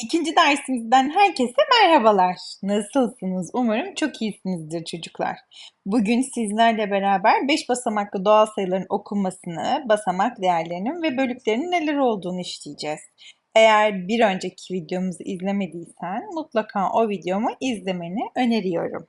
İkinci dersimizden herkese merhabalar. Nasılsınız? Umarım çok iyisinizdir çocuklar. Bugün sizlerle beraber 5 basamaklı doğal sayıların okunmasını, basamak değerlerinin ve bölüklerinin neler olduğunu işleyeceğiz. Eğer bir önceki videomuzu izlemediysen mutlaka o videomu izlemeni öneriyorum.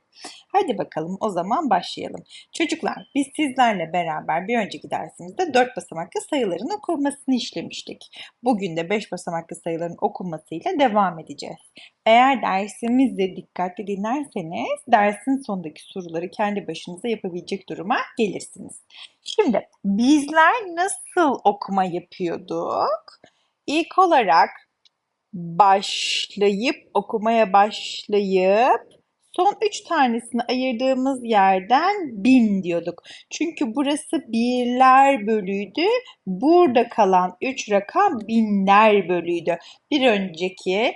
Hadi bakalım o zaman başlayalım. Çocuklar, biz sizlerle beraber bir önceki dersimizde 4 basamaklı sayıların okunmasını işlemiştik. Bugün de 5 basamaklı sayıların okunmasıyla devam edeceğiz. Eğer dersimizde dikkatli dinlerseniz dersin sonundaki soruları kendi başınıza yapabilecek duruma gelirsiniz. Şimdi bizler nasıl okuma yapıyorduk? İlk olarak okumaya başlayıp son 3 tanesini ayırdığımız yerden 1000 diyorduk. Çünkü burası birler bölüydü. Burada kalan 3 rakam binler bölüydü. Bir önceki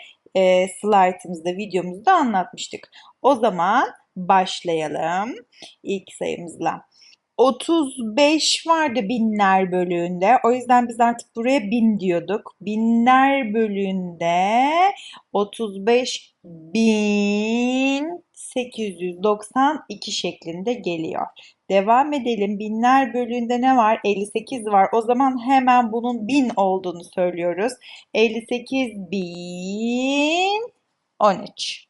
slaytımızda, videomuzda anlatmıştık. O zaman başlayalım ilk sayımızla. 35 vardı binler bölüğünde. O yüzden biz artık buraya 1000 diyorduk. Binler bölüğünde 35 bin 892 şeklinde geliyor. Devam edelim. Binler bölüğünde ne var? 58 var. O zaman hemen bunun 1000 olduğunu söylüyoruz. 58 bin 13.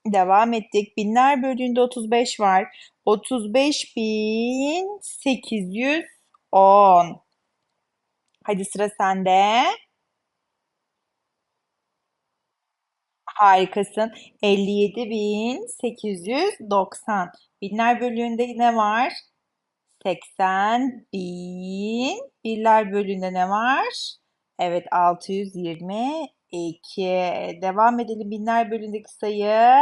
Devam ettik. Binler bölüğünde 35 var. 35.810. Hadi sıra sende. Harikasın. 57.890. Binler bölüğünde ne var? 80 bin. Birler bölüğünde ne var? Evet, 622. Devam edelim. Binler bölüğündeki sayı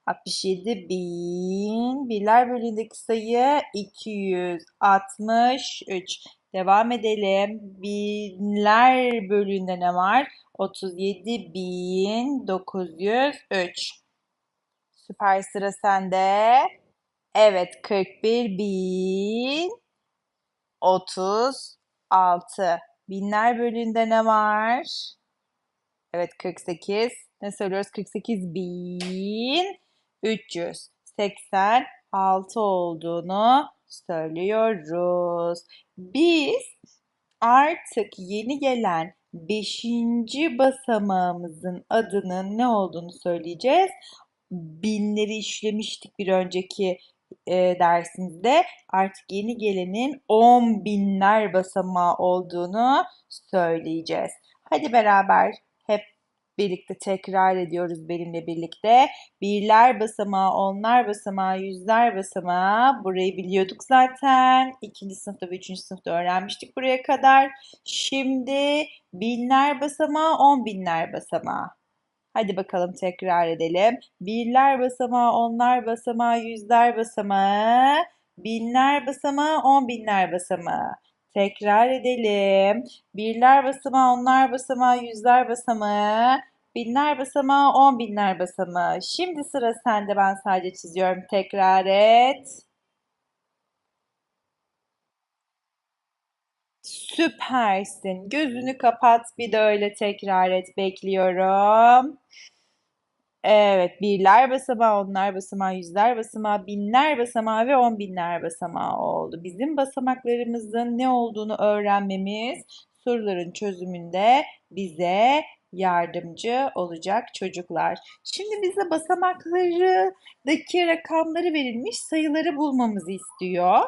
67 bin. Birler bölüğündeki sayı 263. Devam edelim. Binler bölüğünde ne var? 37 bin 903. Süper, sıra sende. Evet, 41 bin 36. Binler bölüğünde ne var? Evet, 48. Ne söylüyoruz? 48 bin 386 olduğunu söylüyoruz. Biz artık yeni gelen beşinci basamağımızın adının ne olduğunu söyleyeceğiz. Binleri işlemiştik bir önceki dersimizde. Artık yeni gelenin 10 binler basamağı olduğunu söyleyeceğiz. Hadi beraber hep birlikte tekrar ediyoruz benimle birlikte. Birler basamağı, onlar basamağı, yüzler basamağı. Burayı biliyorduk zaten. İkinci sınıfta ve üçüncü sınıfta öğrenmiştik buraya kadar. Şimdi binler basamağı, 10 binler basamağı. Hadi bakalım tekrar edelim. Birler basamağı, onlar basamağı, yüzler basamağı, binler basamağı, 10 binler basamağı. Tekrar edelim. Birler basamağı, onlar basamağı, yüzler basamağı, binler basamağı, 10 binler basamağı. Şimdi sıra sende, ben sadece çiziyorum. Tekrar et. Süpersin. Gözünü kapat, bir de öyle tekrar et. Bekliyorum. Evet, birler basamağı, onlar basamağı, yüzler basamağı, binler basamağı ve 10 binler basamağı oldu. Bizim basamaklarımızın ne olduğunu öğrenmemiz soruların çözümünde bize yardımcı olacak çocuklar. Şimdi bize basamaklardaki rakamları verilmiş sayıları bulmamızı istiyor.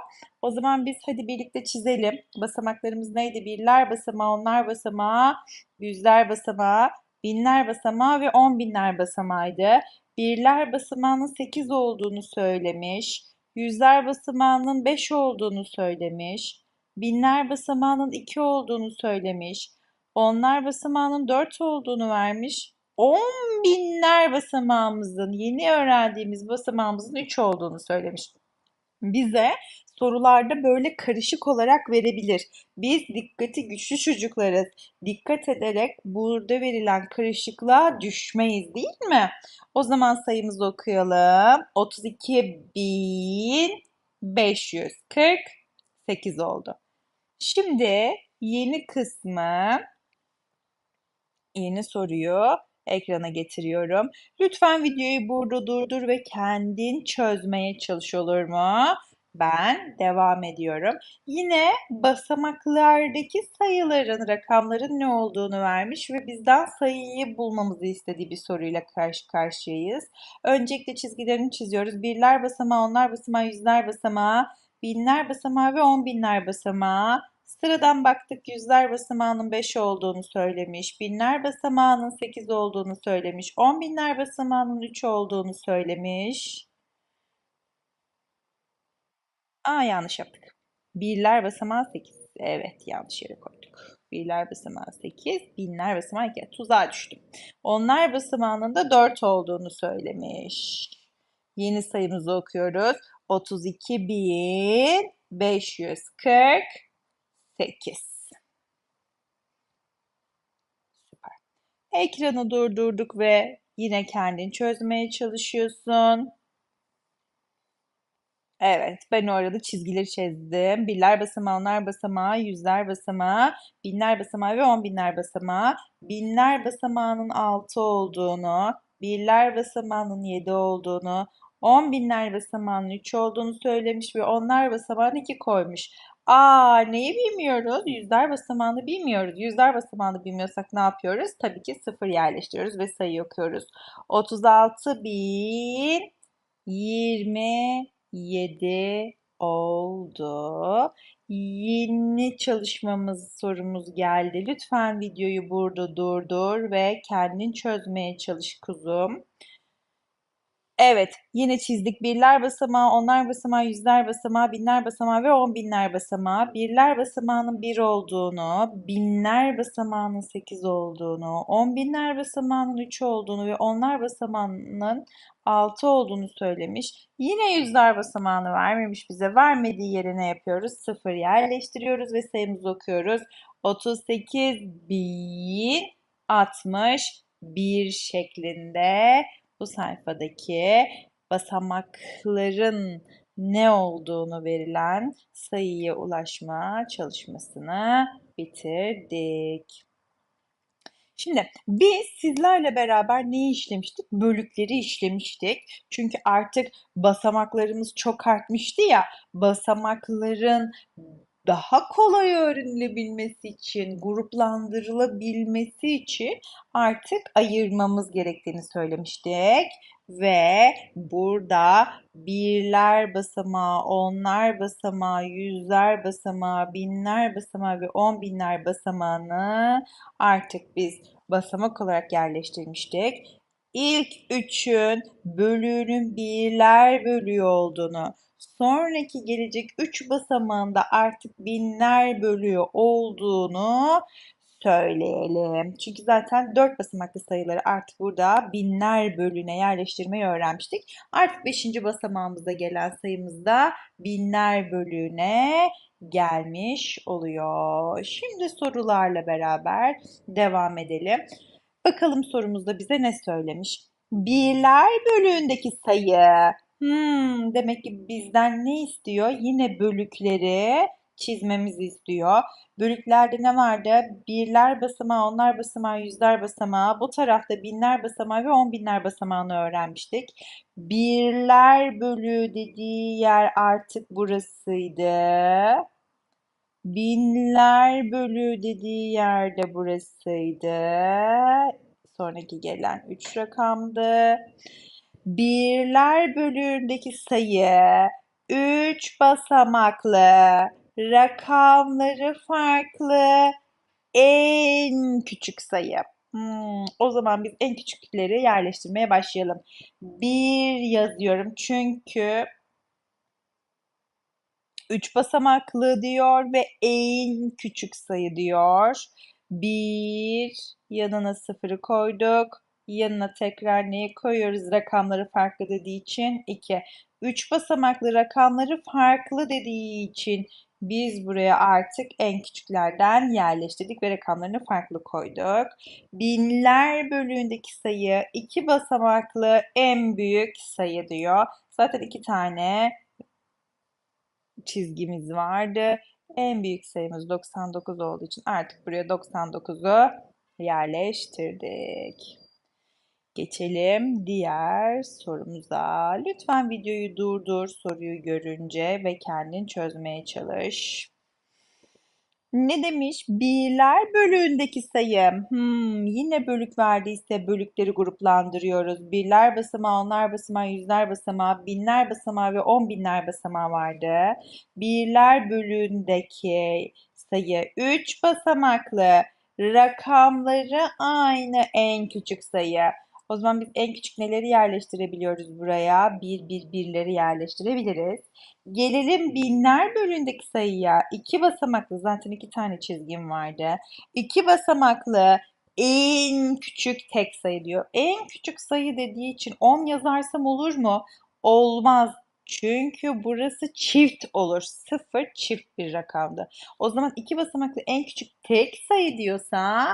O zaman biz hadi birlikte çizelim. Basamaklarımız neydi? Birler basamağı, onlar basamağı, yüzler basamağı, binler basamağı ve 10 binler basamağıydı. Birler basamağının 8 olduğunu söylemiş. Yüzler basamağının 5 olduğunu söylemiş. Binler basamağının 2 olduğunu söylemiş. Onlar basamağının 4 olduğunu vermiş. 10 binler basamağımızın, yeni öğrendiğimiz basamağımızın 3 olduğunu söylemiş. Bize sorularda böyle karışık olarak verebilir. Biz dikkati güçlü çocuklarız. Dikkat ederek burada verilen karışıklığa düşmeyiz, değil mi? O zaman sayımızı okuyalım. 32.548 oldu. Şimdi yeni kısmı, yeni soruyu ekrana getiriyorum. Lütfen videoyu burada durdur ve kendin çözmeye çalış, olur mu? Ben devam ediyorum. Yine basamaklardaki sayıların, rakamların ne olduğunu vermiş ve bizden sayıyı bulmamızı istediği bir soruyla karşı karşıyayız. Öncelikle çizgilerini çiziyoruz. Birler basamağı, onlar basamağı, yüzler basamağı, binler basamağı ve on binler basamağı. Sıradan baktık, yüzler basamağının 5 olduğunu söylemiş, binler basamağının 8 olduğunu söylemiş, on binler basamağının 3 olduğunu söylemiş. Yanlış yaptık. Birler basamağı 8. Evet, yanlış yere koyduk. Birler basamağı 8, binler basamağı 2. Tuzağa düştüm. Onlar basamağının da 4 olduğunu söylemiş. Yeni sayımızı okuyoruz. 32.548. Süper. Ekranı durdurduk ve yine kendin çözmeye çalışıyorsun. Evet, ben orada çizgileri çizdim. Birler basamağı, onlar basamağı, yüzler basamağı, binler basamağı ve on binler basamağı. Binler basamağının 6 olduğunu, birler basamağının 7 olduğunu, on binler basamağının 3 olduğunu söylemiş ve onlar basamağını 2 koymuş. Neyi bilmiyoruz? Yüzler basamağını bilmiyoruz. Yüzler basamağını bilmiyorsak ne yapıyoruz? Tabii ki sıfır yerleştiriyoruz ve sayı okuyoruz. 36.027 oldu. Yeni sorumuz geldi. Lütfen videoyu burada durdur ve kendin çözmeye çalış kuzum. Evet, yine çizdik. Birler basamağı, onlar basamağı, yüzler basamağı, binler basamağı ve on binler basamağı. Birler basamağının 1 olduğunu, binler basamağının 8 olduğunu, on binler basamağının 3 olduğunu ve onlar basamağının 6 olduğunu söylemiş. Yine yüzler basamağını vermemiş bize. Vermediği yere ne yapıyoruz? Sıfır yerleştiriyoruz ve sayımızı okuyoruz. 38.061 şeklinde bu sayfadaki basamakların ne olduğunu verilen sayıya ulaşma çalışmasını bitirdik. Şimdi biz sizlerle beraber neyi işlemiştik? Bölükleri işlemiştik. Çünkü artık basamaklarımız çok artmıştı ya. Basamakların daha kolay öğrenilebilmesi için, gruplandırılabilmesi için artık ayırmamız gerektiğini söylemiştik. Ve burada birler basamağı, onlar basamağı, yüzler basamağı, binler basamağı ve on binler basamağını artık biz basamak olarak yerleştirmiştik. İlk üçün bölüğünün birler bölüğü olduğunu, sonraki gelecek 3 basamağında artık binler bölüğü olduğunu söyleyelim. Çünkü zaten 4 basamaklı sayıları artık burada binler bölüğüne yerleştirmeyi öğrenmiştik. Artık 5. basamağımızda gelen sayımızda binler bölüğüne gelmiş oluyor. Şimdi sorularla beraber devam edelim. Bakalım sorumuzda bize ne söylemiş? Birler bölüğündeki sayı. Demek ki bizden ne istiyor? Yine bölükleri çizmemizi istiyor. Bölüklerde ne vardı? Birler basamağı, onlar basamağı, yüzler basamağı. Bu tarafta binler basamağı ve on binler basamağını öğrenmiştik. Birler bölüğü dediği yer artık burasıydı. Binler bölüğü dediği yerde burasıydı. Sonraki gelen 3 rakamdı. Birler bölüğündeki sayı 3 basamaklı, rakamları farklı, en küçük sayı. O zaman biz en küçükleri yerleştirmeye başlayalım. 1 yazıyorum çünkü 3 basamaklı diyor ve en küçük sayı diyor. 1 yanına 0'ı koyduk. Yanına tekrar neyi koyuyoruz? Rakamları farklı dediği için 2. 3 basamaklı rakamları farklı dediği için biz buraya artık en küçüklerden yerleştirdik ve rakamlarını farklı koyduk. Binler bölüğündeki sayı 2 basamaklı en büyük sayı diyor. Zaten 2 tane çizgimiz vardı. En büyük sayımız 99 olduğu için artık buraya 99'u yerleştirdik. Geçelim diğer sorumuza. Lütfen videoyu durdur soruyu görünce ve kendin çözmeye çalış. Ne demiş? Birler bölüğündeki sayı. Yine bölük verdiyse bölükleri gruplandırıyoruz. Birler basamağı, onlar basamağı, yüzler basamağı, binler basamağı ve 10 binler basamağı vardı. Birler bölüğündeki sayı 3 basamaklı. Rakamları aynı en küçük sayı. O zaman biz en küçük neleri yerleştirebiliyoruz buraya? Birleri yerleştirebiliriz. Gelelim binler bölüğündeki sayıya. İki basamaklı, zaten iki tane çizgim vardı. İki basamaklı en küçük tek sayı diyor. En küçük sayı dediği için 10 yazarsam olur mu? Olmaz. Çünkü burası çift olur. Sıfır çift bir rakamdı. O zaman iki basamaklı en küçük tek sayı diyorsa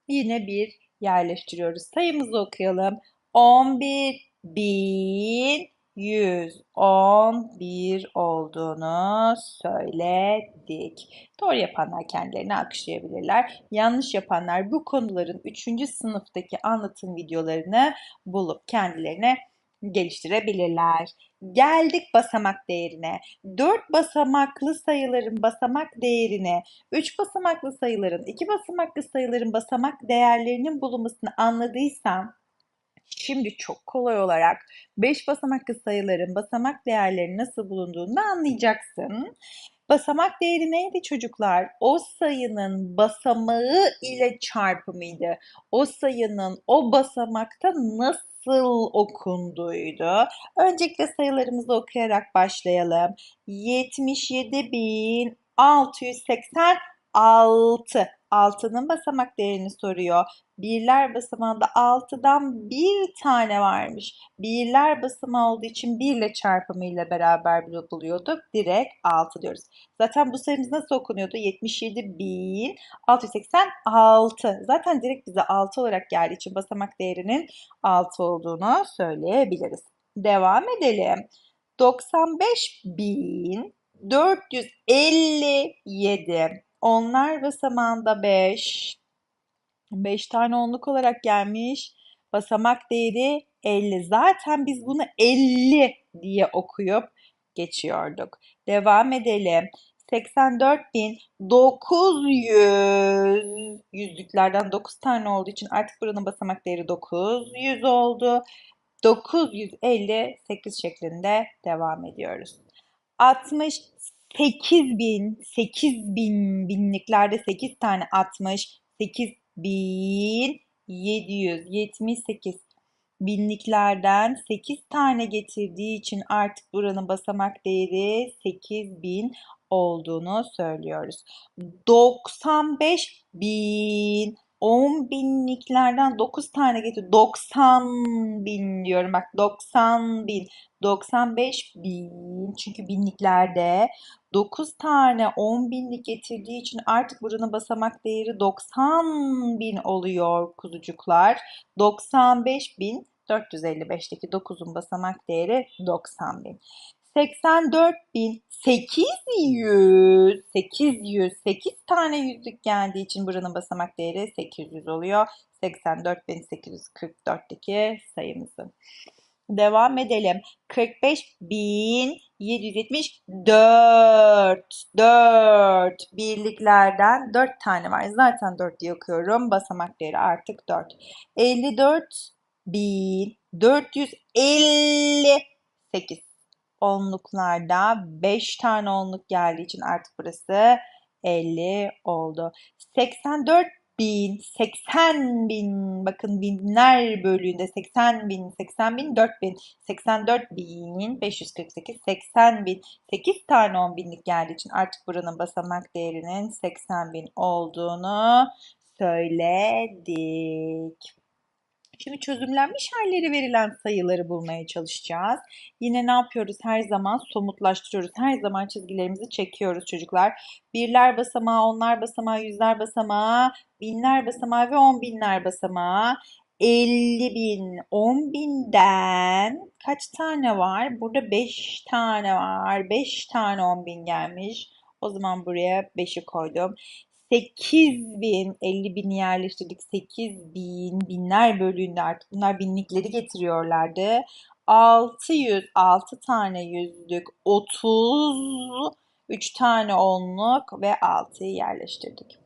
yine bir yerleştiriyoruz. Sayımızı okuyalım. 11.111 olduğunu söyledik. Doğru yapanlar kendilerini alkışlayabilirler. Yanlış yapanlar bu konuların 3. sınıftaki anlatım videolarını bulup kendilerine geliştirebilirler. Geldik basamak değerine. 4 basamaklı sayıların basamak değerini, 3 basamaklı sayıların, 2 basamaklı sayıların basamak değerlerinin bulunmasını anladıysan, şimdi çok kolay olarak 5 basamaklı sayıların basamak değerleri nasıl bulunduğunu anlayacaksın. Basamak değeri neydi çocuklar? O sayının basamağı ile çarpımıydı. O sayının o basamakta nasıl okunduğuydu. Öncelikle sayılarımızı okuyarak başlayalım. 77.686. 6'nın basamak değerini soruyor. Birler basamağında 6'dan bir tane varmış. Birler basamağı olduğu için 1 ile çarpımıyla beraber buluyorduk. Direkt 6 diyoruz. Zaten bu sayımız nasıl okunuyordu? 77.686. Zaten direkt bize 6 olarak geldiği için basamak değerinin 6 olduğunu söyleyebiliriz. Devam edelim. 95.457. Onlar basamağında 5. 5 tane onluk olarak gelmiş. Basamak değeri 50. Zaten biz bunu 50 diye okuyup geçiyorduk. Devam edelim. 84.900. Yüzlüklerden 9 tane olduğu için artık buranın basamak değeri 900 oldu. 958 şeklinde devam ediyoruz. 68.000, 8.000 binliklerde 8 tane 60, 8.778 binliklerden 8 tane getirdiği için artık buranın basamak değeri 8.000 olduğunu söylüyoruz. 95.000, 10 binliklerden 9 tane getir. 90.000 diyorum. Bak 90.000, 95.000. Çünkü binliklerde 9 tane 10 binlik getirdiği için artık buranın basamak değeri 90.000 oluyor kuzucuklar. 95.455'teki 9'un basamak değeri 90.000. 84.800. 800 tane yüzlük geldiği için buranın basamak değeri 800 oluyor. 84.844'teki sayımızın. Devam edelim. 45.774. 4 birliklerden 4 tane var. Zaten 4 diye okuyorum. Basamak değeri artık 4. 54.458. Onluklarda 5 tane onluk geldiği için artık burası 50 oldu. 84.000, 80.000, bakın binler bölüğünde 80.000, 80.000, 4.000, 84.548, 80.000, 8 tane 10 binlik geldiği için artık buranın basamak değerinin 80.000 olduğunu söyledik. Şimdi çözümlenmiş halleri verilen sayıları bulmaya çalışacağız. Yine ne yapıyoruz? Her zaman somutlaştırıyoruz. Her zaman çizgilerimizi çekiyoruz çocuklar. Birler basamağı, onlar basamağı, yüzler basamağı, binler basamağı ve 10 binler basamağı. 50.000, 10 binden kaç tane var? Burada 5 tane var. 5 tane 10 bin gelmiş. O zaman buraya 5'i koydum. 8.000, 50.000'i yerleştirdik. 8.000, binler bölüğünde artık bunlar binlikleri getiriyorlardı. 600, 6 tane yüzlük, 30, 3 tane onluk ve 6'yı yerleştirdik.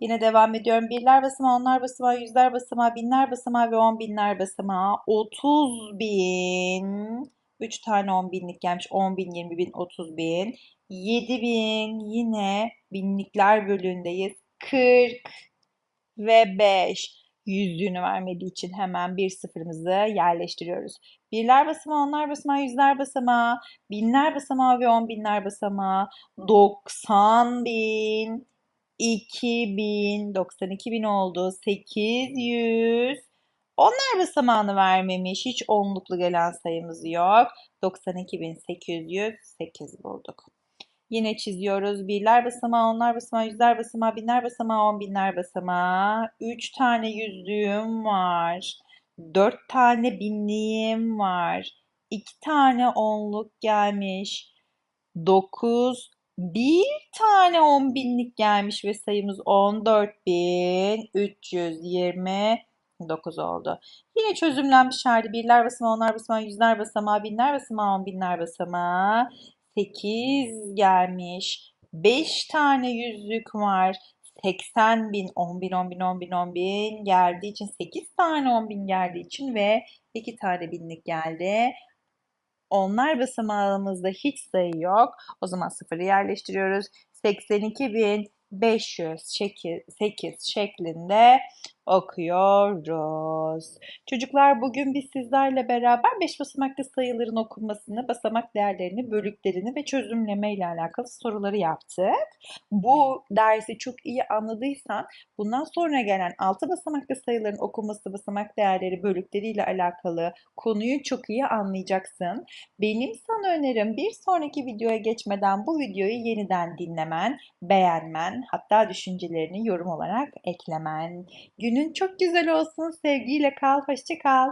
Yine devam ediyorum. Birler basamağı, onlar basamağı, yüzler basamağı, binler basamağı ve 10.000'ler basamağı. 30.000. 3 tane 10.000'lik gelmiş. 10.000, 20.000, 30.000. 7.000. Yine binlikler bölüğündeyiz. 40 ve 5. Yüzlüğünü vermediği için hemen bir sıfırımızı yerleştiriyoruz. Birler basamağı, onlar basamağı, yüzler basamağı, binler basamağı ve 10.000'ler basamağı. 90.000. 2000, 92.000 oldu. 800. Onlar basamağını vermemiş. Hiç onluklu gelen sayımız yok. 92.808 bulduk. Yine çiziyoruz. Birler basamağı, onlar basamağı, yüzler basamağı, binler basamağı, 10.000'ler basamağı. 3 tane yüzlüğüm var. 4 tane binliğim var. 2 tane onluk gelmiş. 9, bir tane 10.000'lik gelmiş ve sayımız 14.329 oldu. Yine çözümlenmiş hali birler basamağı, onlar basamağı, yüzler basamağı, binler basamağı, 10.000'ler basamağı. 8 gelmiş. 5 tane yüzlük var. 80.000, 10.000, 10.000, 10.000, 10.000 geldiği için 8 tane 10.000 geldiği için ve 2 tane binlik geldi. Onlar basamağımızda hiç sayı yok. O zaman sıfırı yerleştiriyoruz. 82.508 şeklinde okuyoruz. Çocuklar bugün biz sizlerle beraber 5 basamaklı sayıların okunmasını, basamak değerlerini, bölüklerini ve çözümleme ile alakalı soruları yaptık. Bu dersi çok iyi anladıysan bundan sonra gelen 6 basamaklı sayıların okunması, basamak değerleri, bölükleri ile alakalı konuyu çok iyi anlayacaksın. Benim sana önerim bir sonraki videoya geçmeden bu videoyu yeniden dinlemen, beğenmen, hatta düşüncelerini yorum olarak eklemen. Günün çok güzel olsun. Sevgiyle kal, hoşça kal.